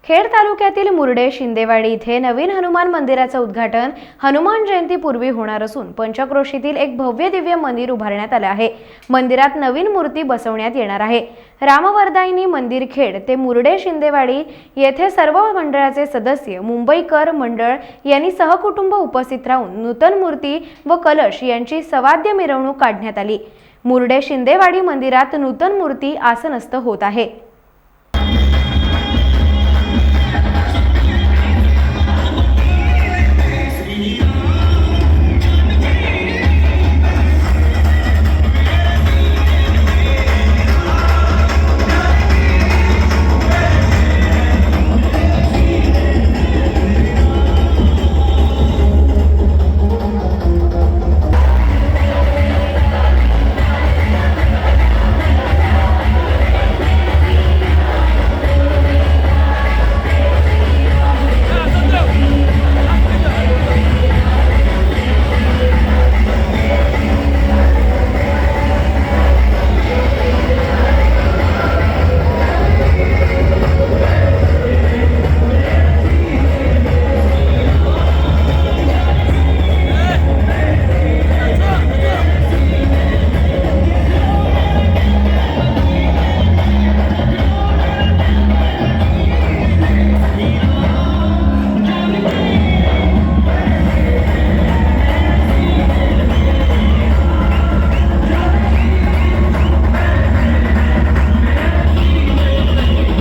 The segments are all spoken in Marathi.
खेड तालुक्यातील मुरडे शिंदेवाडी इथे नवीन हनुमान मंदिराचे उद्घाटन हनुमान जयंतीपूर्वी होणार असून पंचक्रोशीतील एक भव्य दिव्य मंदिर उभारण्यात आले आहे। मंदिरात नवीन मूर्ती बसवण्यात येणार आहे। रामवरदायिनी मंदिर खेड ते मुरडे शिंदेवाडी येथे सर्व मंडळाचे सदस्य मुंबईकर मंडळ यांनी सहकुटुंब उपस्थित राहून नूतन मूर्ती व कलश यांची सवाद्य मिरवणूक काढण्यात आली। मुरडे शिंदेवाडी मंदिरात नूतन मूर्ती आसनस्थ होत आहे।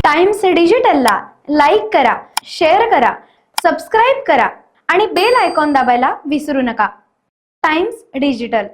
टाइम्स डिजिटलला लाईक करा, शेअर करा, सबस्क्राइब करा आणि बेल आयकॉन दाबायला विसरू नका। Times digital.